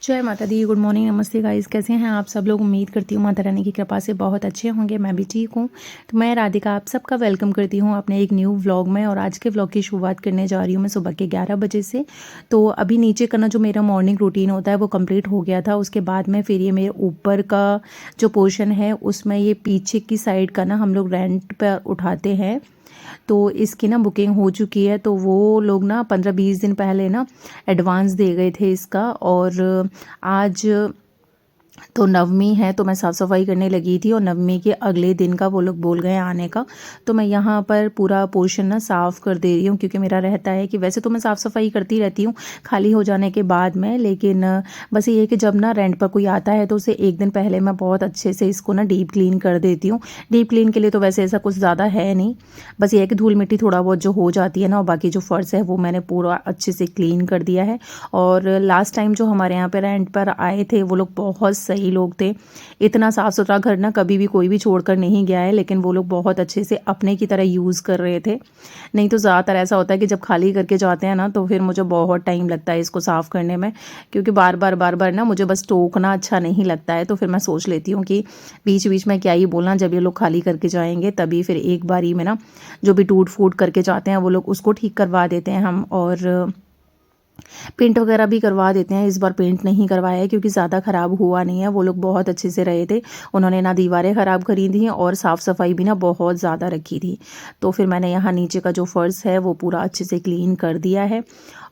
जय माता दी। Good morning, नमस्ते गाइस। कैसे हैं आप सब लोग? उम्मीद करती हूँ माता रानी की कृपा से बहुत अच्छे होंगे। मैं भी ठीक हूँ। तो मैं राधिका आप सबका वेलकम करती हूँ अपने एक न्यू व्लॉग में। और आज के व्लॉग की शुरुआत करने जा रही हूँ मैं सुबह के 11 बजे से। तो अभी नीचे करना जो मेरा मॉर्निंग रूटीन होता है वो कंप्लीट हो गया था। उसके बाद में फिर ये मेरे ऊपर का जो पोर्शन है उसमें ये पीछे की साइड का ना हम लोग रेंट पर उठाते हैं। तो इसकी ना बुकिंग हो चुकी है। तो वो लोग ना 15-20 दिन पहले ना एडवांस दे गए थे इसका। और आज तो नवमी है तो मैं साफ़ सफाई करने लगी थी और नवमी के अगले दिन का वो लोग बोल गए आने का। तो मैं यहाँ पर पूरा पोर्शन ना साफ़ कर दे रही हूँ, क्योंकि मेरा रहता है कि वैसे तो मैं साफ़ सफाई करती रहती हूँ खाली हो जाने के बाद में, लेकिन बस ये है कि जब ना रेंट पर कोई आता है तो उसे एक दिन पहले मैं बहुत अच्छे से इसको ना डीप क्लीन कर देती हूँ। डीप क्लीन के लिए तो वैसे ऐसा कुछ ज़्यादा है नहीं, बस ये है कि धूल मिट्टी थोड़ा बहुत जो हो जाती है ना, और बाकी जो फर्श है वो मैंने पूरा अच्छे से क्लीन कर दिया है। और लास्ट टाइम जो हमारे यहाँ पे रेंट पर आए थे वो लोग बहुत सही लोग थे। इतना साफ़ सुथरा घर ना कभी भी कोई भी छोड़कर नहीं गया है, लेकिन वो लोग बहुत अच्छे से अपने की तरह यूज़ कर रहे थे। नहीं तो ज़्यादातर ऐसा होता है कि जब खाली करके जाते हैं ना तो फिर मुझे बहुत टाइम लगता है इसको साफ़ करने में, क्योंकि बार बार ना मुझे बस टोकना अच्छा नहीं लगता है। तो फिर मैं सोच लेती हूँ कि बीच बीच में क्या ही बोलना, जब ये लोग खाली करके जाएंगे तभी फिर एक बारी में ना जो भी टूट फूट करके जाते हैं वो लोग उसको ठीक करवा देते हैं हम। और पेंट वगैरह भी करवा देते हैं। इस बार पेंट नहीं करवाया है क्योंकि ज़्यादा ख़राब हुआ नहीं है। वो लोग बहुत अच्छे से रहे थे। उन्होंने ना दीवारें ख़राब करी थी और साफ़ सफाई भी ना बहुत ज़्यादा रखी थी। तो फिर मैंने यहाँ नीचे का जो फर्श है वो पूरा अच्छे से क्लीन कर दिया है।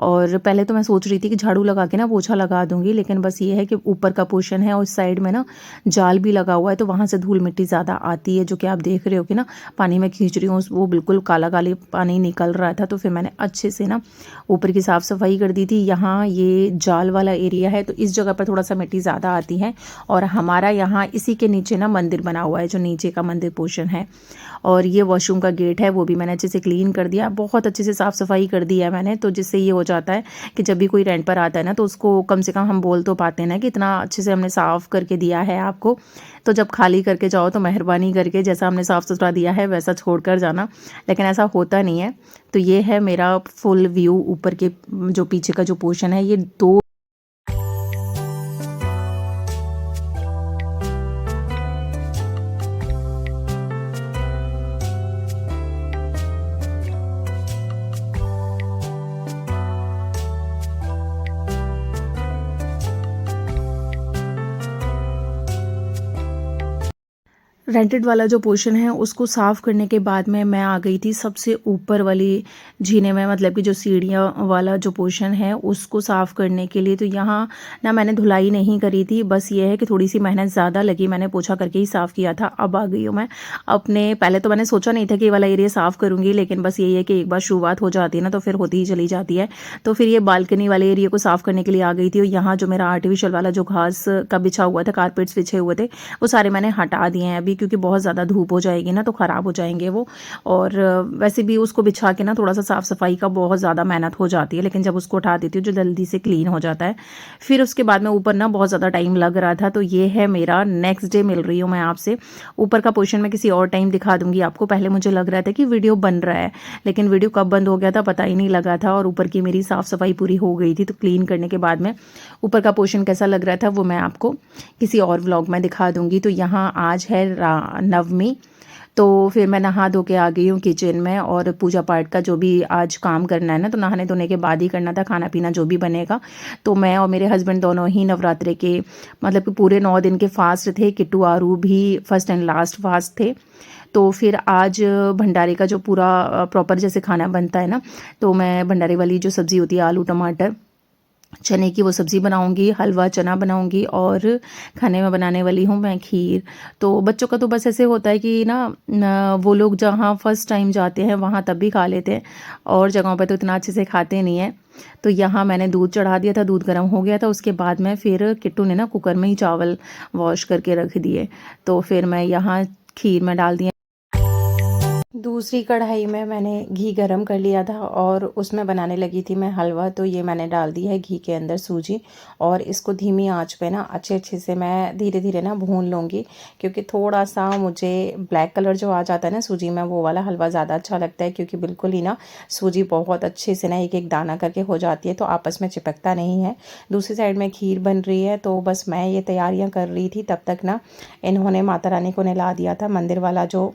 और पहले तो मैं सोच रही थी कि झाड़ू लगा के ना पोछा लगा दूंगी, लेकिन बस ये है कि ऊपर का पोर्शन है और उस साइड में ना जाल भी लगा हुआ है, तो वहाँ से धूल मिट्टी ज़्यादा आती है। जो कि आप देख रहे हो कि ना पानी में खींच रही हूँ वो बिल्कुल काला काली पानी निकल रहा था। तो फिर मैंने अच्छे से ना ऊपर की साफ़ सफाई कर दी थी। यहाँ ये जाल वाला एरिया है तो इस जगह पर थोड़ा सा मिट्टी ज़्यादा आती है। और हमारा यहाँ इसी के नीचे ना मंदिर बना हुआ है, जो नीचे का मंदिर पोर्शन है। और ये वॉशरूम का गेट है वो भी मैंने अच्छे से क्लीन कर दिया, बहुत अच्छे से साफ़ सफाई कर दी है मैंने। तो जिससे ये हो जाता है कि जब भी कोई रेंट पर आता है ना तो उसको कम से कम हम बोल तो पाते हैं ना कि इतना अच्छे से हमने साफ़ करके दिया है आपको। तो जब खाली करके जाओ तो मेहरबानी करके जैसा हमने साफ़ सुथरा दिया है वैसा छोड़ कर जाना, लेकिन ऐसा होता नहीं है। तो ये है मेरा फुल व्यू ऊपर के जो पीछे का जो पोर्शन है। ये दो रेंटेड वाला जो पोर्शन है उसको साफ़ करने के बाद में मैं आ गई थी सबसे ऊपर वाली जीने में, मतलब कि जो सीढ़ियाँ वाला जो पोर्शन है उसको साफ़ करने के लिए। तो यहाँ ना मैंने धुलाई नहीं करी थी, बस ये है कि थोड़ी सी मेहनत ज़्यादा लगी, मैंने पोछा करके ही साफ़ किया था। अब आ गई हूँ मैं अपने, पहले तो मैंने सोचा नहीं था कि ये वाला एरिया साफ़ करूँगी, लेकिन बस यही है कि एक बार शुरुआत हो जाती है ना तो फिर होती ही चली जाती है। तो फिर ये बालकनी वाले एरिया को साफ़ करने के लिए आ गई थी। और यहाँ जो मेरा आर्टिफिशियल वाला जो घास का बिछा हुआ था, कारपेट्स बिछे हुए थे, वो सारे मैंने हटा दिए हैं अभी, क्योंकि बहुत ज़्यादा धूप हो जाएगी ना तो ख़राब हो जाएंगे वो। और वैसे भी उसको बिछा के ना थोड़ा सा साफ़ सफाई का बहुत ज़्यादा मेहनत हो जाती है, लेकिन जब उसको उठा देती हूँ जो जल्दी से क्लीन हो जाता है। फिर उसके बाद में ऊपर ना बहुत ज़्यादा टाइम लग रहा था। तो ये है मेरा नेक्स्ट डे, मिल रही हूँ मैं आपसे। ऊपर का पोर्शन में किसी और टाइम दिखा दूंगी आपको। पहले मुझे लग रहा था कि वीडियो बन रहा है, लेकिन वीडियो कब बंद हो गया था पता ही नहीं लगा था। और ऊपर की मेरी साफ़ सफाई पूरी हो गई थी। तो क्लीन करने के बाद में ऊपर का पोर्शन कैसा लग रहा था वो मैं आपको किसी और व्लॉग में दिखा दूंगी। तो यहाँ आज है नवमी। तो फिर मैं नहा धो के आ गई हूँ किचन में, और पूजा पाठ का जो भी आज काम करना है ना तो नहाने धोने के बाद ही करना था। खाना पीना जो भी बनेगा, तो मैं और मेरे हस्बैंड दोनों ही नवरात्रे के मतलब कि पूरे 9 दिन के फास्ट थे। किट्टू आरू भी फर्स्ट एंड लास्ट फास्ट थे। तो फिर आज भंडारे का जो पूरा प्रॉपर जैसे खाना बनता है ना, तो मैं भंडारे वाली जो सब्ज़ी होती है आलू टमाटर चने की वो सब्ज़ी बनाऊंगी, हलवा चना बनाऊंगी, और खाने में बनाने वाली हूँ मैं खीर। तो बच्चों का तो बस ऐसे होता है कि ना वो लोग जहाँ फर्स्ट टाइम जाते हैं वहाँ तब भी खा लेते हैं, और जगहों पर तो इतना अच्छे से खाते नहीं हैं। तो यहाँ मैंने दूध चढ़ा दिया था, दूध गर्म हो गया था। उसके बाद में फिर किट्टू ने ना कुकर में ही चावल वॉश करके रख दिए। तो फिर मैं यहाँ खीर में डाल दिया दूसरी कढ़ाई में मैंने घी गरम कर लिया था और उसमें बनाने लगी थी मैं हलवा। तो ये मैंने डाल दी है घी के अंदर सूजी, और इसको धीमी आंच पे ना अच्छे से मैं धीरे धीरे ना भून लूँगी, क्योंकि थोड़ा सा मुझे ब्लैक कलर जो आ जाता है ना सूजी में, वो वाला हलवा ज़्यादा अच्छा लगता है, क्योंकि बिल्कुल ही ना सूजी बहुत अच्छे से ना एक एक दाना करके हो जाती है, तो आपस में चिपकता नहीं है। दूसरी साइड में खीर बन रही है, तो बस मैं ये तैयारियाँ कर रही थी, तब तक ना इन्होंने माता रानी को नहला दिया था। मंदिर वाला जो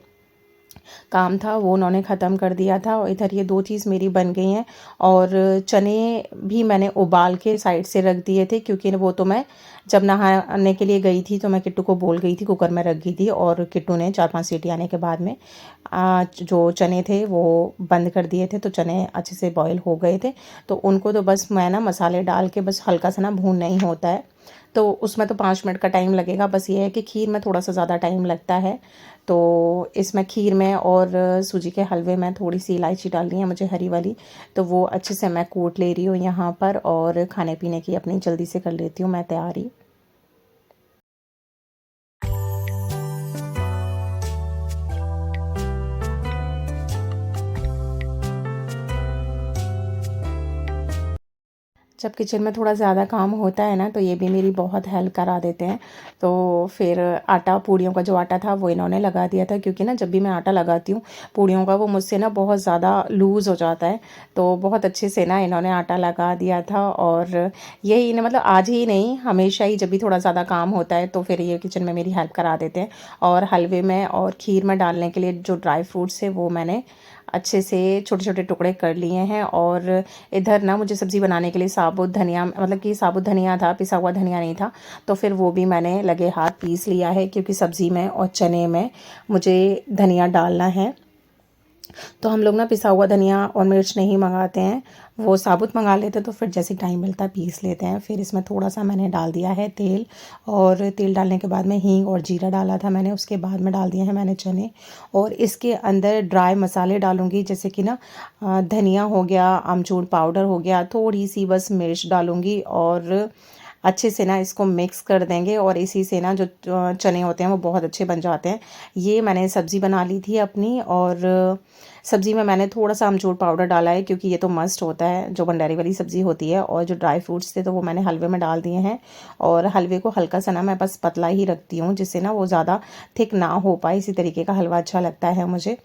काम था वो उन्होंने ख़त्म कर दिया था, और इधर ये दो चीज़ मेरी बन गई हैं। और चने भी मैंने उबाल के साइड से रख दिए थे, क्योंकि वो तो मैं जब नहाने के लिए गई थी तो मैं किट्टू को बोल गई थी, कुकर में रख गई थी, और किट्टू ने 4-5 सीटी आने के बाद में जो चने थे वो बंद कर दिए थे, तो चने अच्छे से बॉयल हो गए थे। तो उनको तो बस मैं ना मसाले डाल के बस हल्का सा ना भूनना ही होता है, तो उसमें तो 5 मिनट का टाइम लगेगा। बस ये है कि खीर में थोड़ा सा ज़्यादा टाइम लगता है। तो इसमें खीर में और सूजी के हलवे में थोड़ी सी इलायची डालनी है मुझे, हरी वाली, तो वो अच्छे से मैं कूट ले रही हूँ यहाँ पर, और खाने पीने की अपनी जल्दी से कर लेती हूँ मैं तैयारी। जब किचन में थोड़ा ज़्यादा काम होता है ना, तो ये भी मेरी बहुत हेल्प करा देते हैं। तो फिर आटा, पूड़ियों का जो आटा था वो इन्होंने लगा दिया था, क्योंकि ना जब भी मैं आटा लगाती हूँ पूड़ियों का, वो मुझसे ना बहुत ज़्यादा लूज़ हो जाता है। तो बहुत अच्छे से ना इन्होंने आटा लगा दिया था, और यही ना, मतलब आज ही नहीं, हमेशा ही जब भी थोड़ा ज़्यादा काम होता है तो फिर ये किचन में मेरी हेल्प करा देते हैं। और हलवे में और खीर में डालने के लिए जो ड्राई फ्रूट्स है वो मैंने अच्छे से छोटे छोटे टुकड़े कर लिए हैं। और इधर ना मुझे सब्ज़ी बनाने के लिए साबुत धनिया, मतलब कि साबुत धनिया था, पिसा हुआ धनिया नहीं था, तो फिर वो भी मैंने लगे हाथ पीस लिया है, क्योंकि सब्ज़ी में और चने में मुझे धनिया डालना है। तो हम लोग ना पिसा हुआ धनिया और मिर्च नहीं मंगाते हैं, वो साबुत मंगा लेते हैं, तो फिर जैसे टाइम मिलता है पीस लेते हैं। फिर इसमें थोड़ा सा मैंने डाल दिया है तेल, और तेल डालने के बाद में हींग और जीरा डाला था मैंने, उसके बाद में डाल दिए हैं मैंने चने। और इसके अंदर ड्राई मसाले डालूंगी, जैसे कि ना धनिया हो गया, आमचूर पाउडर हो गया, थोड़ी सी बस मिर्च डालूंगी, और अच्छे से ना इसको मिक्स कर देंगे। और इसी से ना जो चने होते हैं वो बहुत अच्छे बन जाते हैं। ये मैंने सब्ज़ी बना ली थी अपनी, और सब्ज़ी में मैंने थोड़ा सा अमचूर पाउडर डाला है, क्योंकि ये तो मस्ट होता है जो भंडारी वाली सब्ज़ी होती है। और जो ड्राई फ्रूट्स थे तो वो मैंने हलवे में डाल दिए हैं, और हलवे को हल्का सा ना मैं बस पतला ही रखती हूँ, जिससे ना वो ज़्यादा थिक ना हो पाए। इसी तरीके का हलवा अच्छा लगता है मुझे।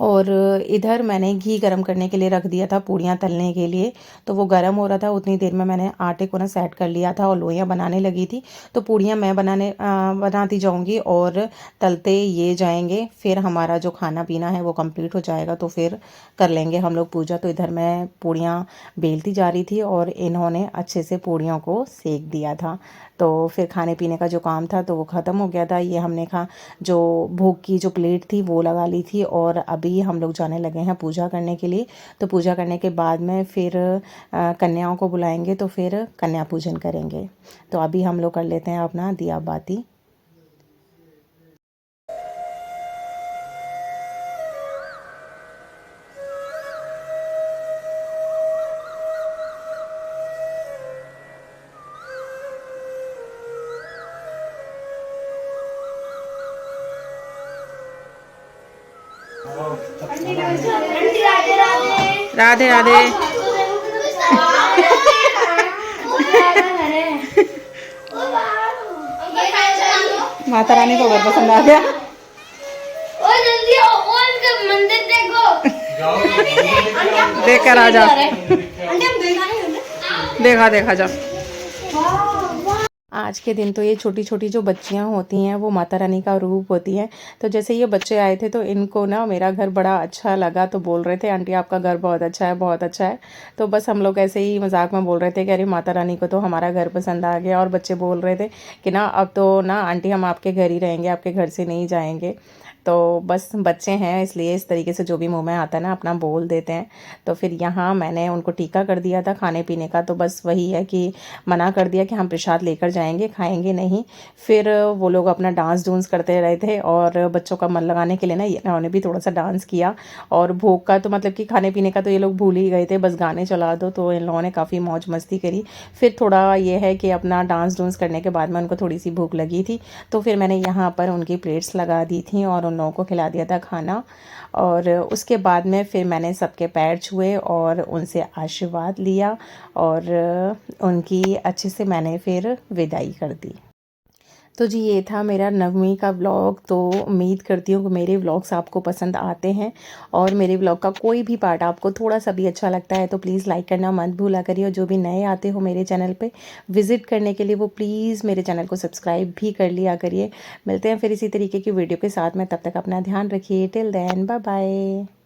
और इधर मैंने घी गरम करने के लिए रख दिया था पूड़ियाँ तलने के लिए, तो वो गरम हो रहा था, उतनी देर में मैंने आटे को ना सेट कर लिया था और लोइयाँ बनाने लगी थी। तो पूड़ियाँ मैं बनाती जाऊँगी और तलते ये जाएंगे, फिर हमारा जो खाना पीना है वो कंप्लीट हो जाएगा, तो फिर कर लेंगे हम लोग पूजा। तो इधर मैं पूड़ियाँ बेलती जा रही थी, और इन्होंने अच्छे से पूड़ियों को सेक दिया था। तो फिर खाने पीने का जो काम था तो वो ख़त्म हो गया था। ये हमने जो भोग की जो प्लेट थी वो लगा ली थी, और अभी हम लोग जाने लगे हैं पूजा करने के लिए। तो पूजा करने के बाद में फिर कन्याओं को बुलाएंगे, तो फिर कन्या पूजन करेंगे। तो अभी हम लोग कर लेते हैं अपना दिया बाती। राधे राधे। माता रानी को बहुत पसंद आ गया। मंदिर देखो, देख कर आ जा, देखा देखा जा। आज के दिन तो ये छोटी छोटी जो बच्चियां होती हैं वो माता रानी का रूप होती हैं। तो जैसे ये बच्चे आए थे तो इनको ना मेरा घर बड़ा अच्छा लगा, तो बोल रहे थे आंटी आपका घर बहुत अच्छा है, बहुत अच्छा है। तो बस हम लोग ऐसे ही मजाक में बोल रहे थे कि अरे माता रानी को तो हमारा घर पसंद आ गया। और बच्चे बोल रहे थे कि ना अब तो ना आंटी हम आपके घर ही रहेंगे, आपके घर से नहीं जाएंगे। तो बस बच्चे हैं, इसलिए इस तरीके से जो भी मुंह में आता है ना अपना बोल देते हैं। तो फिर यहाँ मैंने उनको टीका कर दिया था खाने पीने का, तो बस वही है कि मना कर दिया कि हम प्रसाद लेकर जाएंगे, खाएंगे नहीं। फिर वो लोग अपना डांस डूंस करते रहे थे, और बच्चों का मन लगाने के लिए ना इन्होंने भी थोड़ा सा डांस किया। और भोग का तो मतलब कि खाने पीने का तो ये लोग भूल ही गए थे, बस गाने चला दो, तो इन लोगों ने काफ़ी मौज मस्ती करी। फिर थोड़ा ये है कि अपना डांस डूंस करने के बाद में उनको थोड़ी सी भूख लगी थी, तो फिर मैंने यहाँ पर उनकी प्लेट्स लगा दी थी और नौ को खिला दिया था खाना। और उसके बाद में फिर मैंने सबके पैर छुए और उनसे आशीर्वाद लिया और उनकी अच्छे से मैंने फिर विदाई कर दी। तो जी ये था मेरा नवमी का व्लॉग। तो उम्मीद करती हूँ कि मेरे व्लॉग्स आपको पसंद आते हैं और मेरे व्लॉग का कोई भी पार्ट आपको थोड़ा सा भी अच्छा लगता है तो प्लीज़ लाइक करना मत भूला करिए। और जो भी नए आते हो मेरे चैनल पे विज़िट करने के लिए वो प्लीज़ मेरे चैनल को सब्सक्राइब भी कर लिया करिए। मिलते हैं फिर इसी तरीके की वीडियो के साथ में, तब तक अपना ध्यान रखिए। Till then bye bye.